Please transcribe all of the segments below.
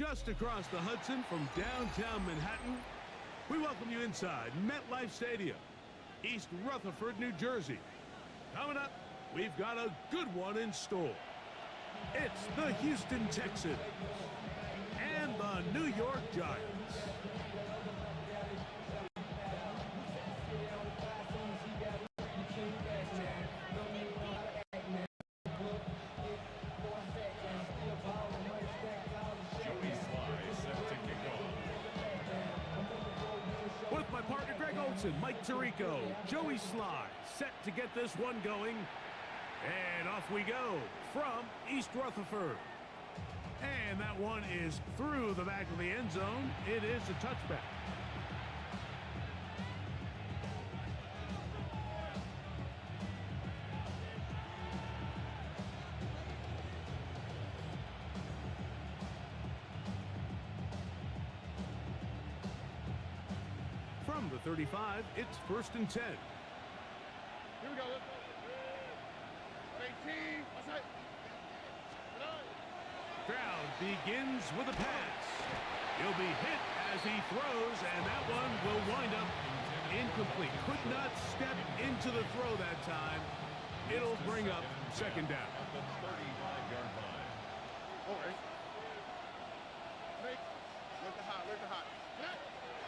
Just across the Hudson from downtown Manhattan, we welcome you inside MetLife Stadium, East Rutherford, New Jersey. Coming up, we've got a good one in store. It's the Houston Texans and the New York Giants. With my partner Greg Olson, Mike Tirico, Joey Sly, set to get this one going. And off we go from East Rutherford. And that one is through the back of the end zone. It is a touchback. From the 35, it's 1st and 10. Here we go. 18. Stroud begins with a pass. He'll be hit as he throws, and that one will wind up incomplete. Could not step into the throw that time. It'll bring up 2nd down. At the 35-yard line. All right. Look the hot.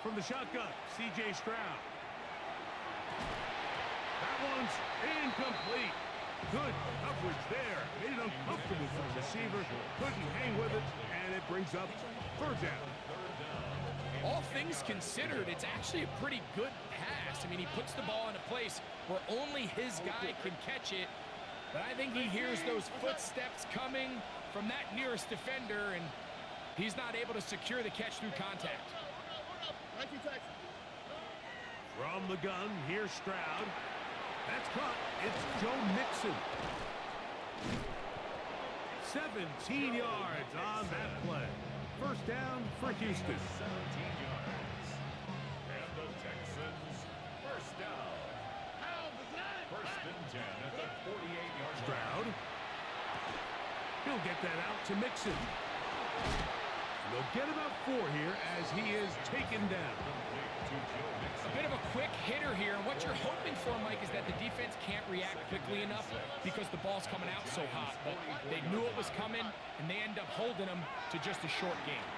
From the shotgun, C.J. Stroud. That one's incomplete. Good coverage there. Made it uncomfortable for the receiver. Couldn't hang with it, and it brings up 3rd down. All things considered, it's actually a pretty good pass. I mean, he puts the ball in a place where only his guy can catch it. But I think he hears those footsteps coming from that nearest defender, and he's not able to secure the catch through contact. From the gun, here's Stroud. That's caught. It's Joe Mixon. 17 yards on that play. 1st down for Houston. 17 yards. And the Texans, 1st down. 1st and 10 at the 48-yard line. Stroud. He'll get that out to Mixon. They'll get about 4 here as he is taken down. A bit of a quick hitter here, and what you're hoping for, Mike, is that the defense can't react quickly enough because the ball's coming out so hot. But they knew it was coming, and they end up holding them to just a short game.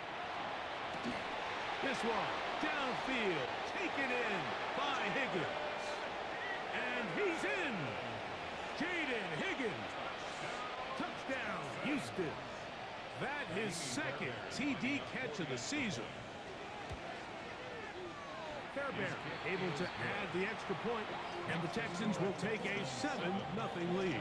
This one, downfield, taken in by Higgins. And he's in. Jaden Higgins. Touchdown, Houston. That his 2nd TD catch of the season. Fairbairn able to add the extra point, and the Texans will take a 7-0 lead.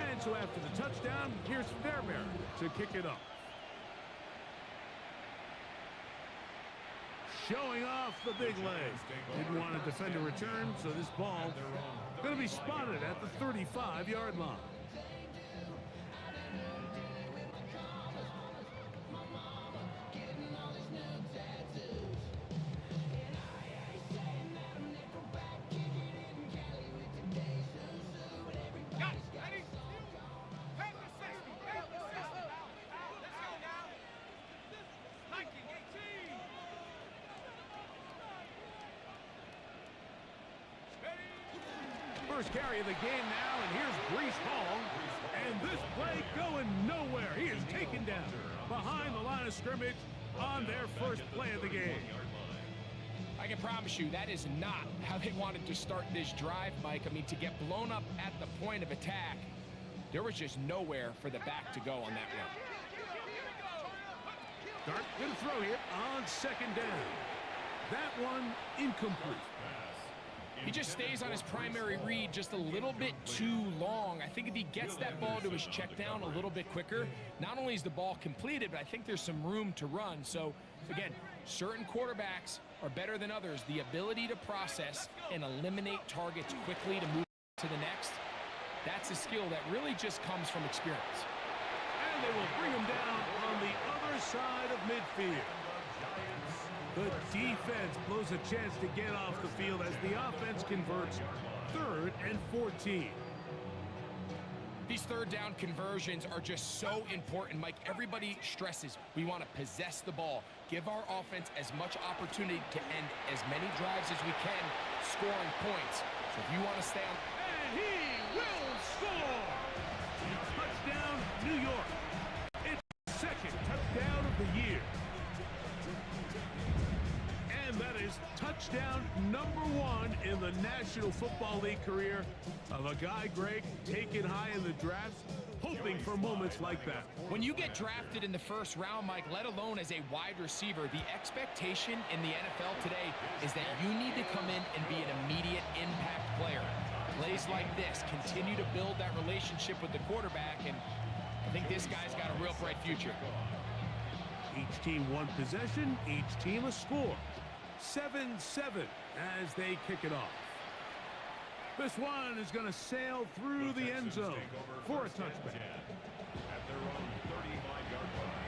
And so after the touchdown, here's Fairbairn to kick it off. Showing off the big leg. Didn't want to defend a return, so this ball going to be spotted at the 35-yard line. First carry of the game now, and here's Breece Hall. And this play going nowhere. He is taken down behind the line of scrimmage on their first play of the game. I can promise you that is not how they wanted to start this drive, Mike. I mean, to get blown up at the point of attack, there was just nowhere for the back to go on that run. Dart going to throw here on 2nd down. That one incomplete. He just stays on his primary read just a little bit too long. I think if he gets that ball to his check down a little bit quicker, not only is the ball completed, but I think there's some room to run. So, again, certain quarterbacks are better than others. The ability to process and eliminate targets quickly to move to the next. That's a skill that really just comes from experience. And they will bring him down on the other side of midfield. The defense blows a chance to get off the field as the offense converts 3rd and 14. These third down conversions are just so important, Mike. Everybody stresses we want to possess the ball, give our offense as much opportunity to end as many drives as we can, scoring points. So if you want to stay on... And he will score! Touchdown, New York. It's the 2nd touchdown of the year. And that is touchdown number 1 in the National Football League career of a guy, Greg, taken high in the draft, hoping for moments like that. When you get drafted in the 1st round, Mike, let alone as a wide receiver, the expectation in the NFL today is that you need to come in and be an immediate impact player. Plays like this continue to build that relationship with the quarterback, and I think this guy's got a real bright future. Each team one possession, each team a score. 7-7 as they kick it off. This one is going to sail through the end zone for a touchback. At their own 35-yard line.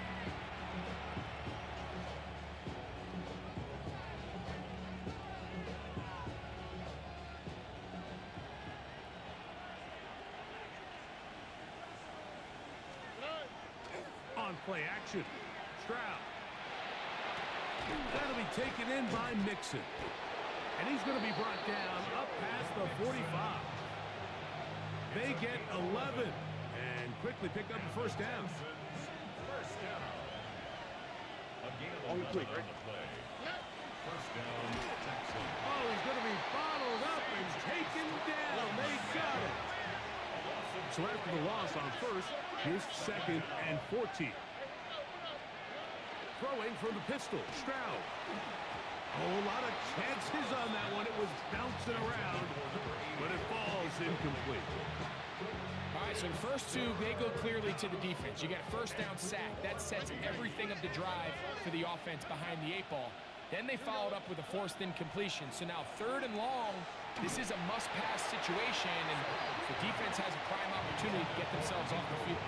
On play action, Stroud. That'll be taken in by Mixon. And he's going to be brought down up past the 45. They get 11 and quickly pick up a first down. First down. A gain of 11 on the play. First down, Texans. Oh, he's going to be bottled up and taken down. They got it. So after the loss on first, here's 2nd and 14. Throwing from the pistol, Stroud. Oh, a lot of chances on that one. It was bouncing around, but it falls incomplete. All right, so the first 2, they go clearly to the defense. You got a first down sack. That sets everything of the drive for the offense behind the 8 ball. Then they followed up with a forced incompletion. So now 3rd and long, this is a must-pass situation, and the defense has a prime opportunity to get themselves off the field.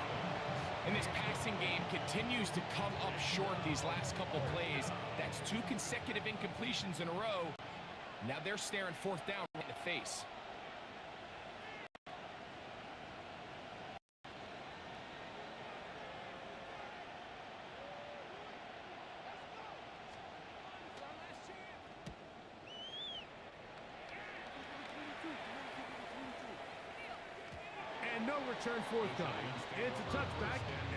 And this passing game continues to come up short these last couple plays. That's 2 consecutive incompletions in a row. Now they're staring 4th down right in the face. And no return forthcoming. It's a touchback and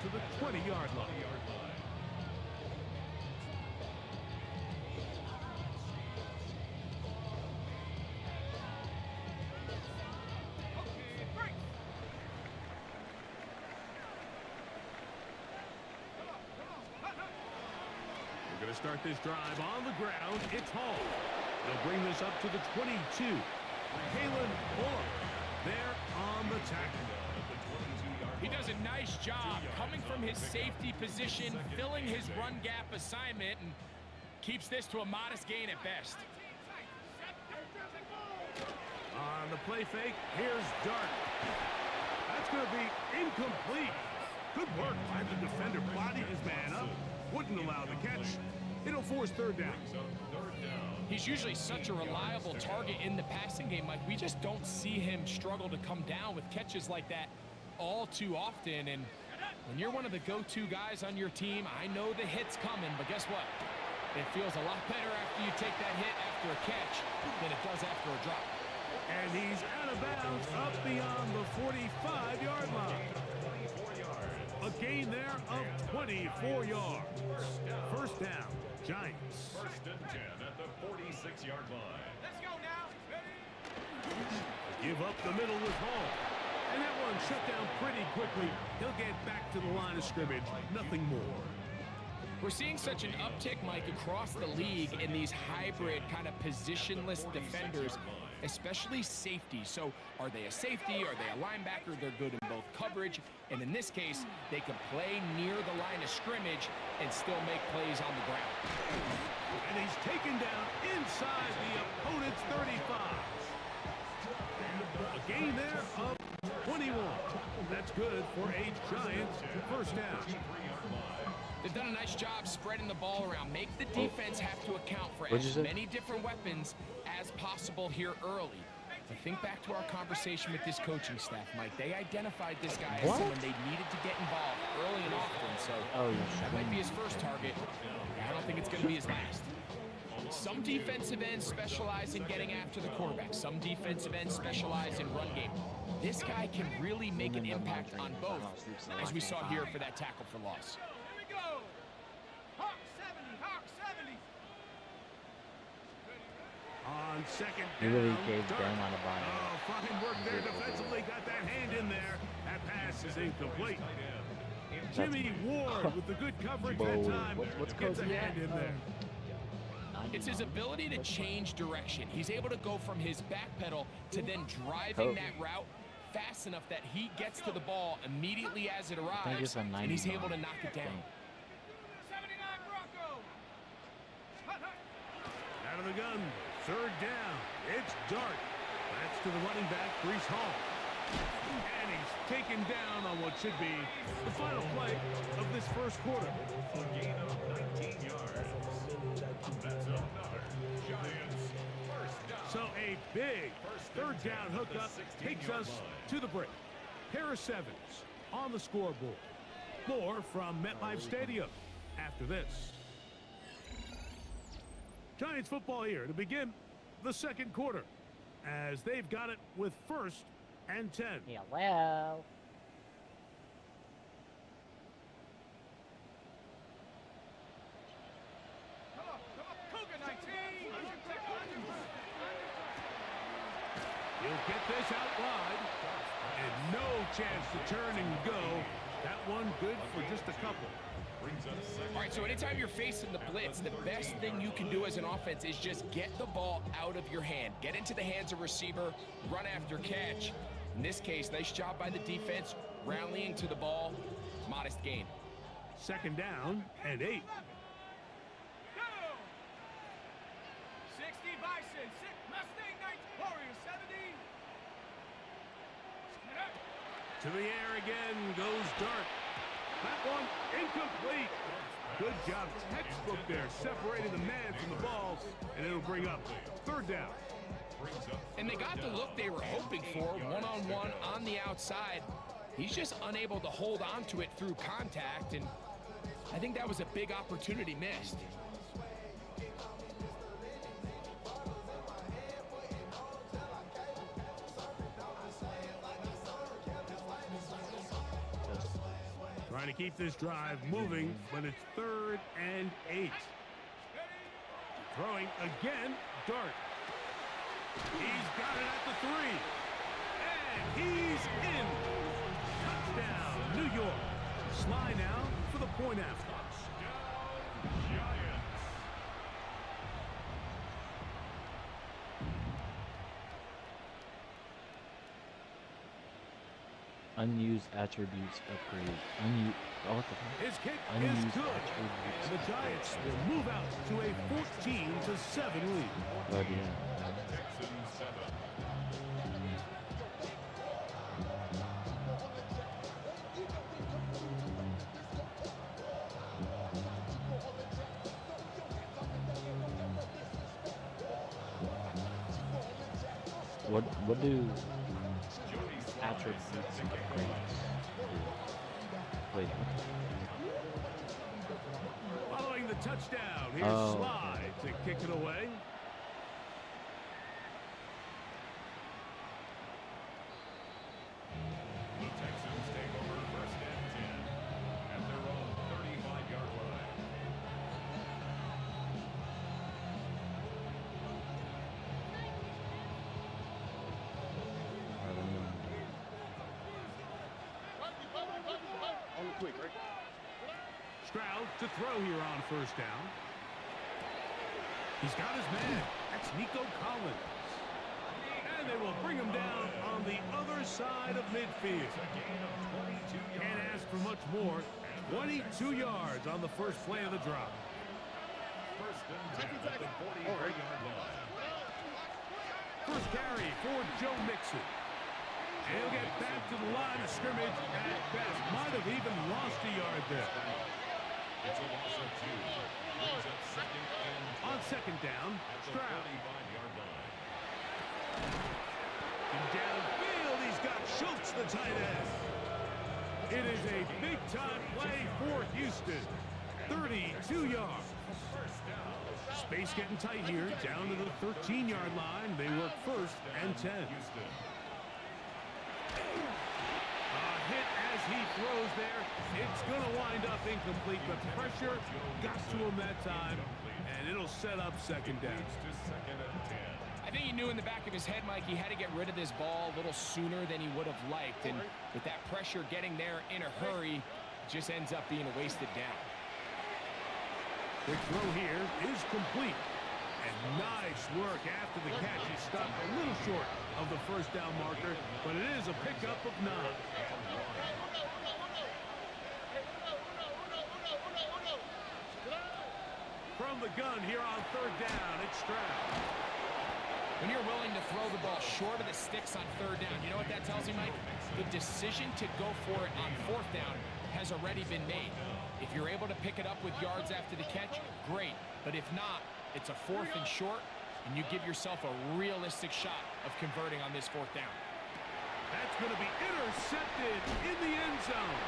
to the 20-yard line. We're going to start this drive on the ground. It's Hall. They'll bring this up to the 22. Kalen Bullock there on the tackle. He does a nice job coming from his safety position, filling his run gap assignment, and keeps this to a modest gain at best. On the play fake, here's Dart. That's going to be incomplete. Good work by the defender. Bodied his man up. Wouldn't allow the catch. It'll force 3rd down. He's usually such a reliable target in the passing game, Mike. We just don't see him struggle to come down with catches like that all too often. And when you're one of the go-to guys on your team, I know the hit's coming, but guess what? It feels a lot better after you take that hit after a catch than it does after a drop. And he's out of bounds up beyond the 45-yard line. A gain there of 24 yards. First down, Giants. First and 10 at the 46-yard line. Let's go now. Give up the middle with Hall. And that one shut down pretty quickly. He'll get back to the line of scrimmage. Nothing more. We're seeing such an uptick, Mike, across the league in these hybrid kind of positionless defenders, especially safety. So are they a safety? Are they a linebacker? They're good in both coverage. And in this case, they can play near the line of scrimmage and still make plays on the ground. And he's taken down inside the opponent's 35. A A gain there of 21. That's good for a Giants first down. They've done a nice job spreading the ball around. Make the defense have to account for as many different weapons as possible here early. But think back to our conversation with this coaching staff, Mike. They identified this guy as someone they needed to get involved early and often. So that might be his first target. I don't think it's going to be his last. Some defensive ends specialize in getting after the quarterback. Some defensive ends specialize in run game. This guy can really make an impact on both, as we saw here for that tackle for loss. On second He down, really gave Dart. them on a bye. Fine work there defensively. Got that hand in there. That pass is incomplete. Jimmy Ward with the good coverage that time. What's Gets a Kobe hand at? in there. It's his ability to change direction. He's able to go from his back pedal to then driving that route fast enough that he gets to the ball immediately as it arrives, and he's able to knock it down. Out of the gun. Third down. It's Dart. That's to the running back, Breece Hall. And he's taken down on what should be the final play of this first quarter. A gain of 19 yards. That's another Giants first down. So a big third down hookup takes us to the break. Harris Evans on the scoreboard. More from MetLife Stadium after this. Giants football here to begin the second quarter as they've got it with 1st and 10. Hello. He'll get this out wide. And no chance to turn and go. That one good for just a couple. All right, so anytime you're facing the blitz, the best thing you can do as an offense is just get the ball out of your hand. Get into the hands of receiver, run after catch. In this case, nice job by the defense, rallying to the ball, modest gain. Second down and 8. 60 Bison, 6 Mustang Knights, Warrior 70. To the air again goes Dart. That one incomplete. Good job, textbook there, separating the man from the ball, and it'll bring up third down. And they got the look they were hoping for, one-on-one on the outside. He's just unable to hold on to it through contact, and I think that was a big opportunity missed. Trying to keep this drive moving, but it's 3rd and 8. Throwing again, Dart. He's got it at the 3. And he's in. Touchdown, New York. Sly now for the point after. Unused attributes upgrade. Oh, what the fuck? His kick Unused is good. attributes. And the Giants will move out to a 14-7 lead. Oh, yeah. Texans 7. What do attributes upgrades do? Wait. Following the touchdown, here's Oh. Sly to kick it away. The Texans take over 1st and 10 at their own 35-yard line. Stroud to throw here on 1st down. He's got his man. That's Nico Collins. And they will bring him down on the other side of midfield. Can't ask for much more. 22 yards on the first play of the drop. 1st and 10 at the 43-yard line. First carry for Joe Mixon. He'll get back to the line of scrimmage at best. Might have even lost a yard there. It's a loss of 2. Brings up second and 12 On second down, at the Stroud. 35-yard line. And downfield, he's got Schultz, the tight end. It is a big-time play for Houston. 32 yards. Space getting tight here, down to the 13-yard line. They work first and 10. Houston. Hit as he throws there. It's going to wind up incomplete, but pressure got to him that time, and it'll set up second down. Leads to second and 10. I think he knew in the back of his head, Mike, he had to get rid of this ball a little sooner than he would have liked. And with that pressure getting there in a hurry, it just ends up being a wasted down. The throw here is complete. And nice work after the catch. He stopped a little short of the first down marker, but it is a pickup of 9. From the gun here on third down, it's Stroud. When you're willing to throw the ball short of the sticks on third down, you know what that tells you, Mike? The decision to go for it on fourth down has already been made. If you're able to pick it up with yards after the catch, great. But if not, it's a fourth and short, and you give yourself a realistic shot of converting on this fourth down. That's going to be intercepted in the end zone.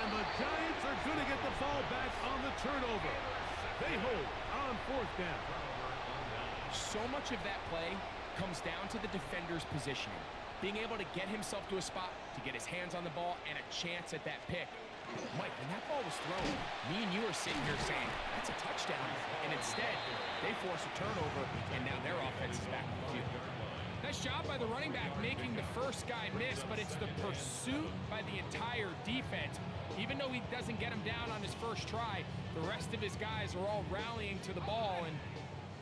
And the Giants are going to get the ball back on the turnover. They hold on fourth down. So much of that play comes down to the defender's positioning. Being able to get himself to a spot, to get his hands on the ball, and a chance at that pick. Mike, when that ball was thrown, me and you are sitting here saying, that's a touchdown. And instead, they force a turnover, and now their offense is back on the field. Nice job by the running back making the first guy miss, but it's the pursuit by the entire defense. Even though he doesn't get him down on his first try, the rest of his guys are all rallying to the ball, and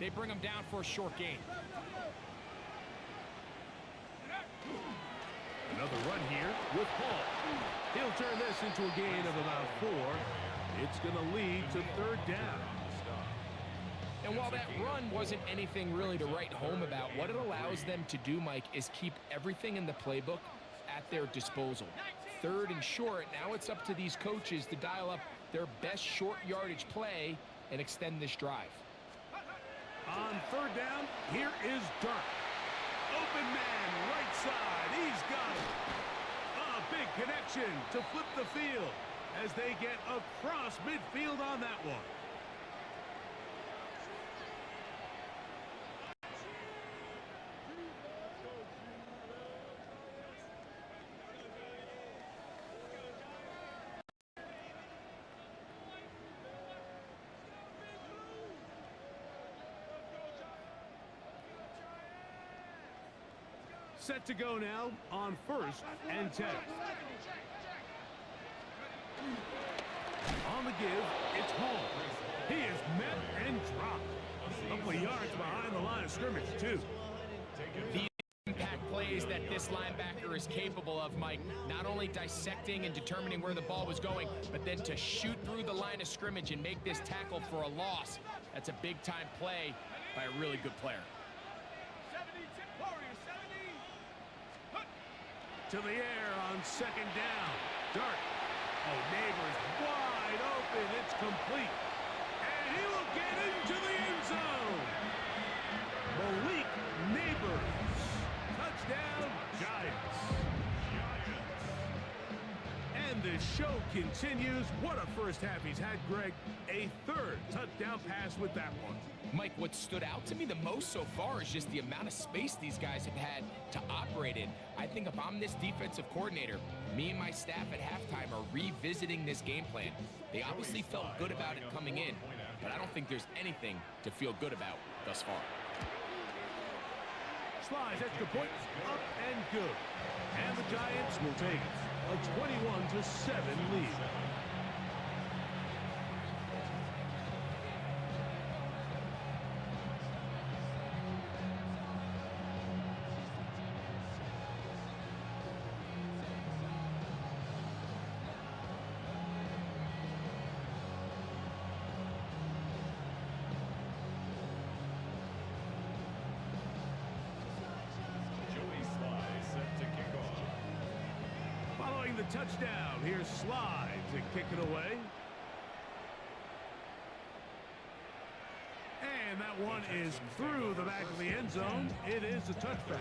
they bring him down for a short gain. Another run here with Paul. He'll turn this into a gain of about 4. It's going to lead to third down. And while that run wasn't anything really to write home about, what it allows them to do, Mike, is keep everything in the playbook at their disposal. Third and short, now it's up to these coaches to dial up their best short yardage play and extend this drive. On third down, here is Dark. Open man, right side. He's got it. A big connection to flip the field as they get across midfield on that one. Set to go now on first and 10. On the give, it's Hall. He is met and dropped. A couple of yards behind the line of scrimmage, too. These impact plays that this linebacker is capable of, Mike, not only dissecting and determining where the ball was going, but then to shoot through the line of scrimmage and make this tackle for a loss. That's a big-time play by a really good player. 70, Warriors, 70. To the air on second down. Dark. Oh, Neighbors wide open. It's complete. And he will get into the end zone. Malik Neighbors. Touchdown, Giants. And the show continues. What a first half he's had, Greg. A third touchdown pass with that one. Mike, what stood out to me the most so far is just the amount of space these guys have had to operate in. I think if I'm this defensive coordinator, me and my staff at halftime are revisiting this game plan. They obviously felt good about it coming in, but I don't think there's anything to feel good about thus far. Slides extra point, up and good. And the Giants will take a 21-7 lead. Joey Sly set to kick off. getting the touchdown. Here's Slides and kick it away. And that one is through the back of the end zone. It is a touchback.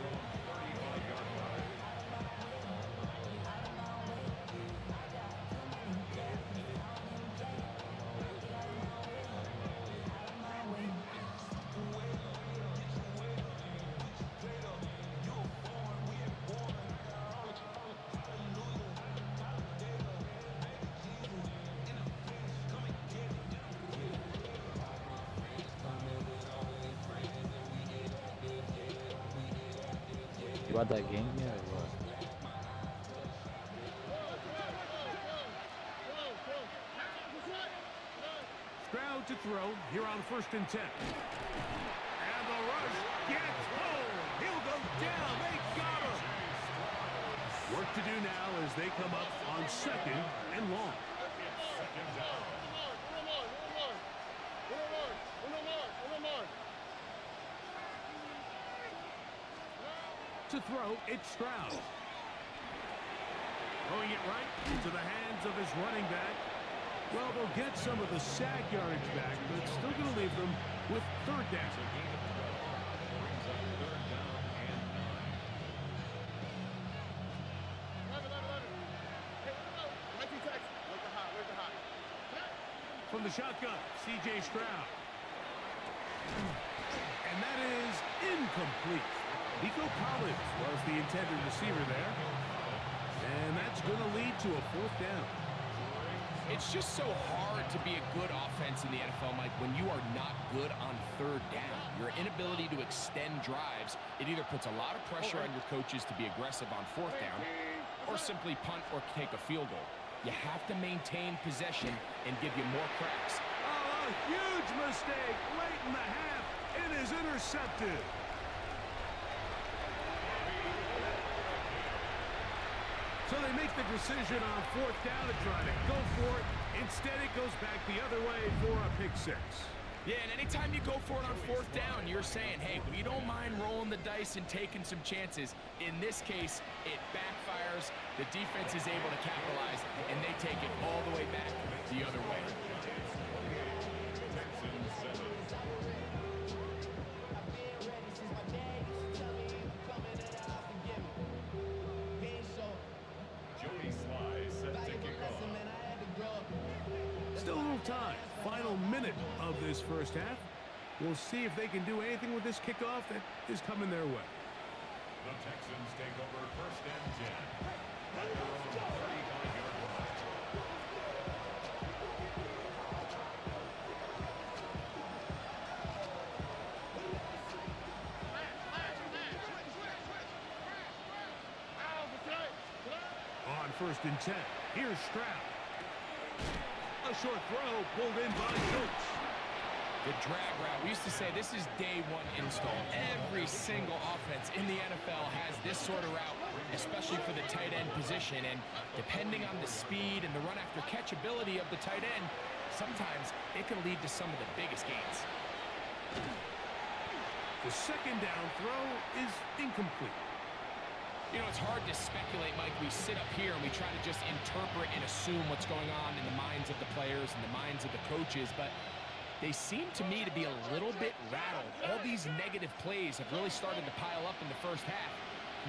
You got that game yet or what? Stroud to throw here on 1st and 10. And the rush gets home. He'll go down. They got him. Work to do now as they come up on 2nd and long. To throw, it's Stroud. Throwing it right into the hands of his running back. Well, they'll get some of the sack yardage back, but it's still going to leave them with 3rd down. From the shotgun, C.J. Stroud. And that is incomplete. Nico Collins was the intended receiver there. And that's going to lead to a 4th down. It's just so hard to be a good offense in the NFL, Mike, when you are not good on 3rd down. Your inability to extend drives, it either puts a lot of pressure on your coaches to be aggressive on 4th down or simply punt or take a field goal. You have to maintain possession and give you more cracks. Oh, a huge mistake late in the half. It is intercepted. So they make the decision on 4th down to try to go for it. Instead, it goes back the other way for a pick 6. Yeah, and anytime you go for it on 4th down, you're saying, hey, we don't mind rolling the dice and taking some chances. In this case, it backfires. The defense is able to capitalize, and they take it all the way back the other way. Still a little time. Final minute of this 1st half. We'll see if they can do anything with this kickoff that is coming their way. The Texans take over 1st and 10. At their own 35-yard line. On 1st and 10, here's Stroud. A short throw pulled in by Schultz. The drag route. We used to say this is day 1 install. Every single offense in the NFL has this sort of route, especially for the tight end position. And depending on the speed and the run after catch ability of the tight end, sometimes it can lead to some of the biggest gains. The 2nd down throw is incomplete. You know, it's hard to speculate, Mike. We sit up here and we try to just interpret and assume what's going on in the minds of the players and the minds of the coaches, but they seem to me to be a little bit rattled. All these negative plays have really started to pile up in the 1st half.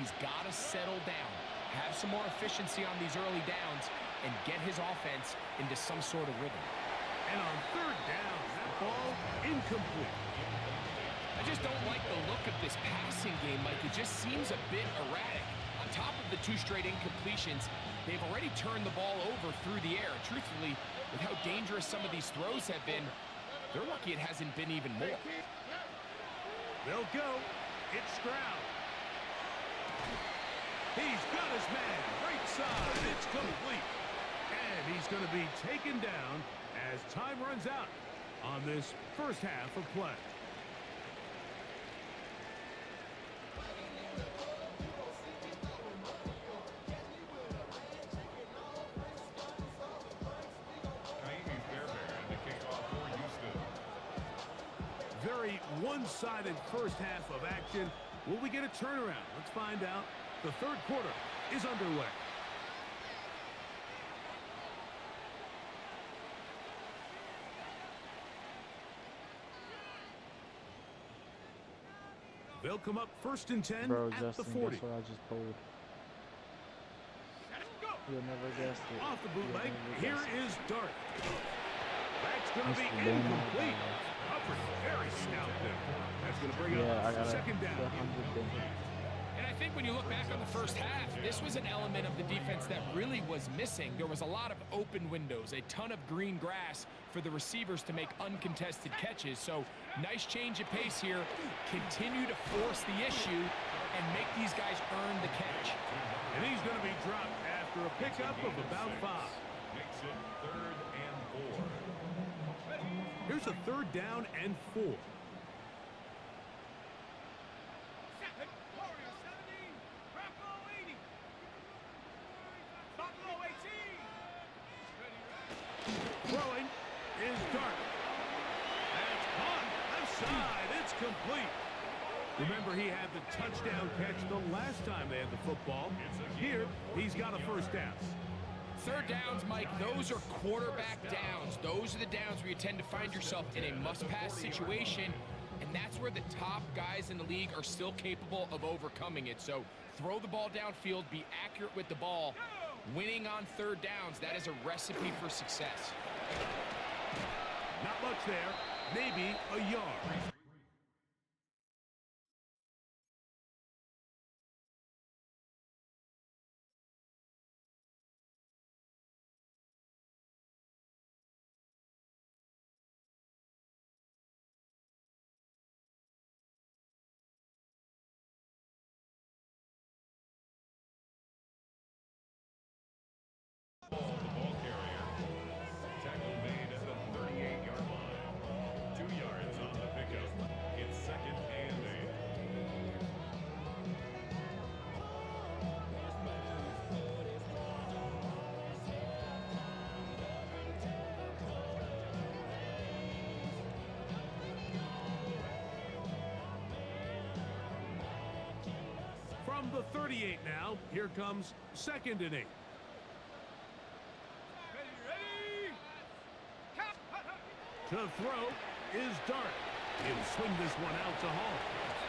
He's got to settle down, have some more efficiency on these early downs, and get his offense into some sort of rhythm. And on 3rd down, that ball incomplete. I just don't like the look of this passing game, Mike. It just seems a bit erratic. On top of the 2 straight incompletions, they've already turned the ball over through the air. Truthfully, with how dangerous some of these throws have been, they're lucky it hasn't been even more. They'll go. It's Stroud. He's got his man. Right side. It's complete. And he's going to be taken down as time runs out on this 1st half of play. Very one-sided 1st half of action. Will we get a turnaround? Let's find out. The 3rd quarter is underway. They'll come up 1st and 10 Bro, at Justin, the 40. guess what I just pulled? Let's go. You'll never guess it. Off the You'll bootleg, never here guess it. is Dart. That's going to be Mr. Bama incomplete. Bama. Hubbard, very stout there. That's going to bring Yeah, I up got second the down. 100 thing. And I think when you look back on the first half, this was an element of the defense that really was missing. There was a lot of open windows, a ton of green grass for the receivers to make uncontested catches. So nice change of pace here. Continue to force the issue and make these guys earn the catch. And he's going to be dropped after a pickup of about 5. Makes it 3rd and 4. Here's a 3rd down and 4. Set. Warrior 70. Bravo 80. Buffalo 18. Ready, ready. Throwing is Dart. That's caught. Left side. It's complete. Remember, he had the touchdown catch the last time they had the football. Here, he's got a 1st down. 3rd downs, Mike, those are quarterback downs. Those are the downs where you tend to find yourself in a must-pass situation, and that's where the top guys in the league are still capable of overcoming it. So throw the ball downfield, be accurate with the ball. Winning on 3rd downs, that is a recipe for success. Not much there. Maybe a yard. The ball carrier. Tackle made at the 38-yard line. 2 yards on the pickup. It's 2nd and 8. From the 38 now, here comes 2nd and 8. Ready, ready. Cap. Hut, hut. To throw is Dart. He'll swing this one out to Hall.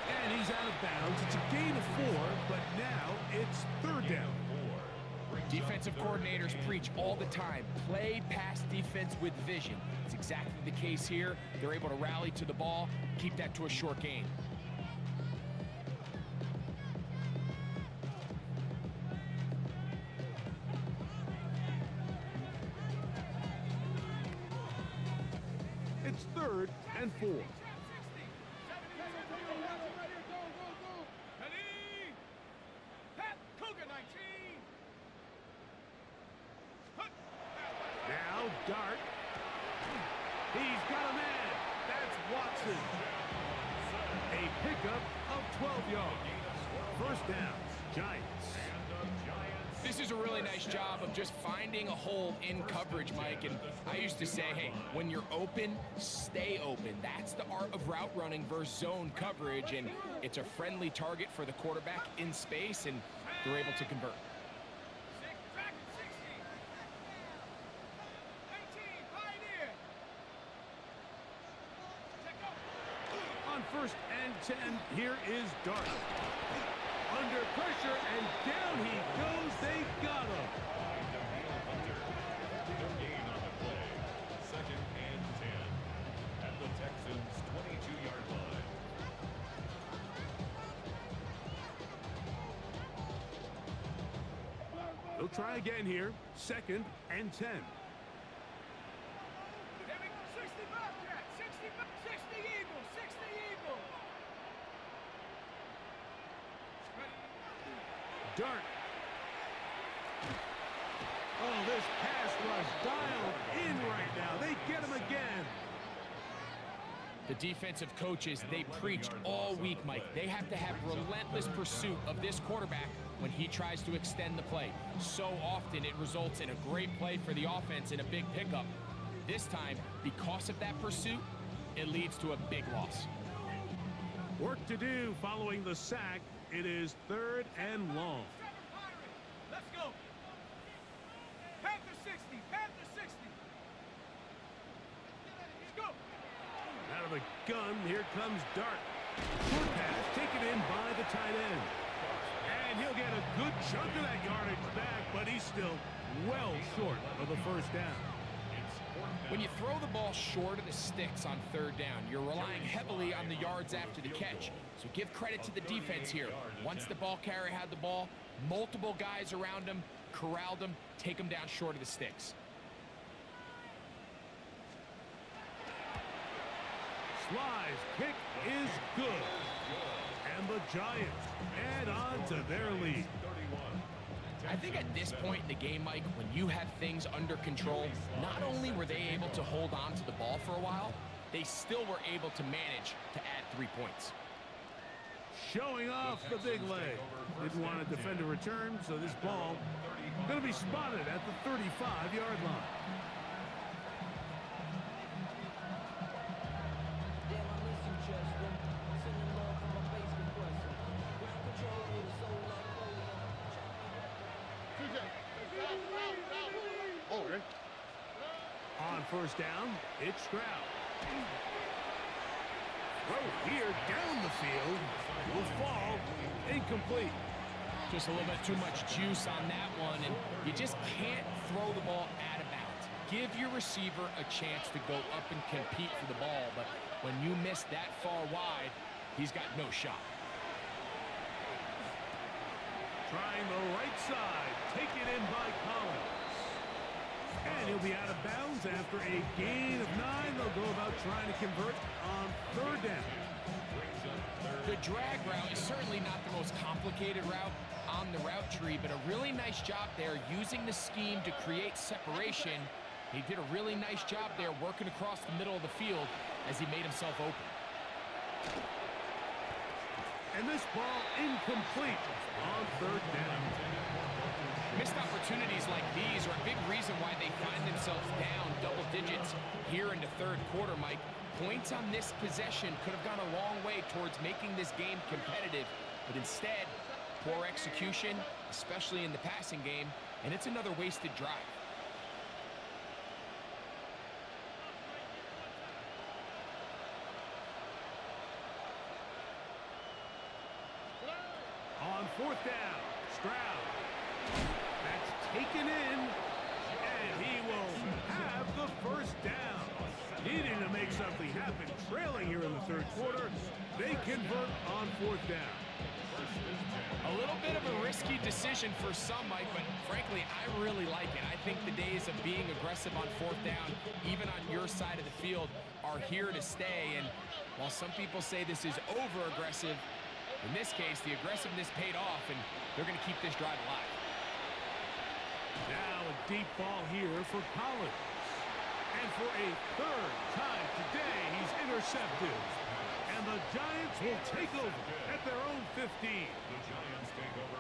And he's out of bounds. It's a gain of 4, but now it's 3rd down. Defensive coordinators preach all the time, play pass defense with vision. It's exactly the case here. They're able to rally to the ball, keep that to a short gain. It's 3rd and 4. Ready. Pat. Cougar 19. Hut. Now Dart. He's got a man. That's Watson. A pickup of 12 yards. 1st down, Giants. This is a really nice job of just finding a hole in coverage, Mike. And I used to say, hey, when you're open, stay open. That's the art of route running versus zone coverage. And it's a friendly target for the quarterback in space, and they're able to convert. 60. 19. Pioneer. Check go. On 1st and 10, here is Dart. Under pressure, and down he goes. They got him. Gain on the play. 2nd and 10. At the Texans' 22-yard line. They'll try again here. 2nd and 10. Here we go. 60 Bobcat. 60 Eagle. 60 Eagle. Dart. Oh, this pass rush dialed in right now. They get him again. The defensive coaches, they preached all week, Mike. They have to have relentless pursuit of this quarterback when he tries to extend the play. So often it results in a great play for the offense and a big pickup. This time, because of that pursuit, it leads to a big loss. Work to do following the sack. It is 3rd and long. Let's go. Panther 60. Panther 60. Let's go. Out of the gun, here comes Dart. Short pass, taken in in by the tight end. And he'll get a good chunk of that yardage back, but he's still well short of the first down. When you throw the ball short of the sticks on third down, you're relying heavily on the yards after the catch. So give credit to the defense here. Once the ball carrier had the ball, multiple guys around him, corralled him, take him down short of the sticks. Sly's kick is good. And the Giants add on to their lead. I think at this point in the game, Mike, when you have things under control, not only were they able to hold on to the ball for a while, they still were able to manage to add 3 points. Showing off the big leg. Didn't want to defend a return, so this ball going to be spotted at the 35-yard line. On first down, it's Stroud. Throw here down the field will fall incomplete. Just a little bit too much juice on that one, and you just can't throw the ball out of bounds. Give your receiver a chance to go up and compete for the ball, but when you miss that far wide, he's got no shot. Trying the right side, taken in by Collins. And he'll be out of bounds after a gain of 9. They'll go about trying to convert on third down. The drag route is certainly not the most complicated route on the route tree, but a really nice job there using the scheme to create separation. He did a really nice job there working across the middle of the field as he made himself open. And this ball incomplete on third down. Missed opportunities like these are a big reason why they find themselves down double digits here in the third quarter, Mike. Points on this possession could have gone a long way towards making this game competitive, but instead, poor execution, especially in the passing game, and it's another wasted drive. On fourth down, Stroud. That's taken in, and he will have the first down. Needing to make something happen, trailing here in the third quarter, they convert on fourth down. A little bit of a risky decision for some, Mike, but frankly, I really like it. I think the days of being aggressive on fourth down, even on your side of the field, are here to stay. And while some people say this is over-aggressive, in this case, the aggressiveness paid off, and they're going to keep this drive alive. Now a deep ball here for Collins. And for a third time today, he's intercepted. And the Giants will take over at their own 15.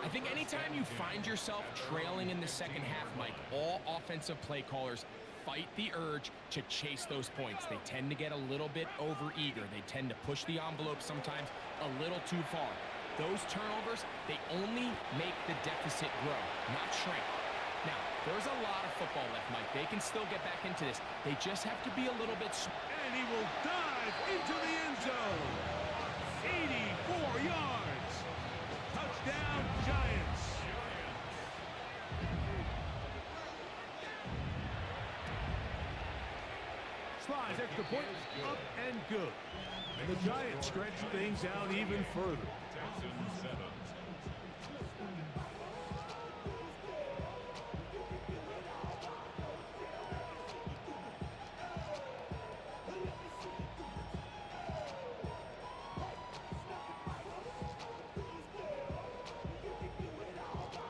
I think anytime you find yourself trailing in the second half, Mike, all offensive play callers fight the urge to chase those points. They tend to get a little bit over-eager. They tend to push the envelope sometimes a little too far. Those turnovers, they only make the deficit grow, not shrink. Now, there's a lot of football left, Mike. They can still get back into this. They just have to be a little bit... And he will dive into the end zone. 84 yards. Touchdown, Giants. Sly's extra point up and good. And the Giants stretch things out even further. Texans 7.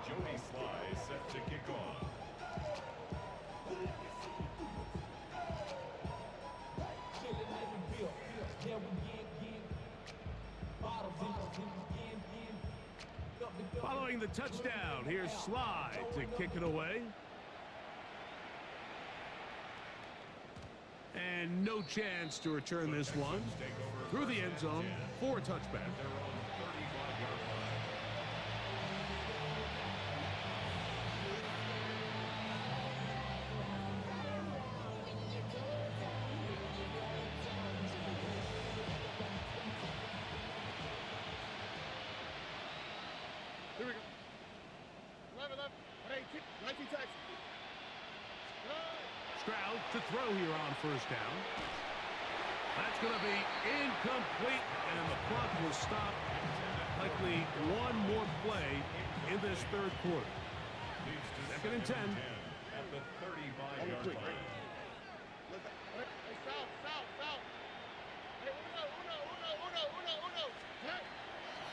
Jody Sly set to kick off. Following the touchdown, here's Sly to kick it away. And no chance to return this one through the end zone for a touchback. Stroud to throw here on first down. That's going to be incomplete, and the clock will stop. Likely one more play in this third quarter. Leads to Second and 10. At the 35-yard line.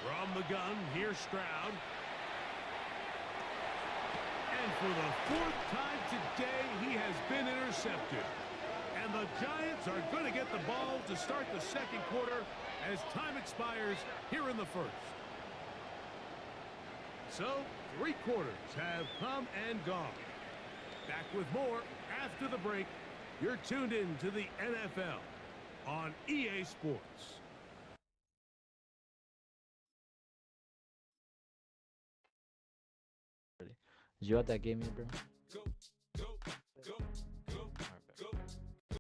From the gun, here's Stroud. And for the fourth time today, he has been intercepted. And the Giants are going to get the ball to start the second quarter as time expires here in the first. So, 3 quarters have come and gone. Back with more after the break. You're tuned in to the NFL on EA Sports. Did you have that game, bro?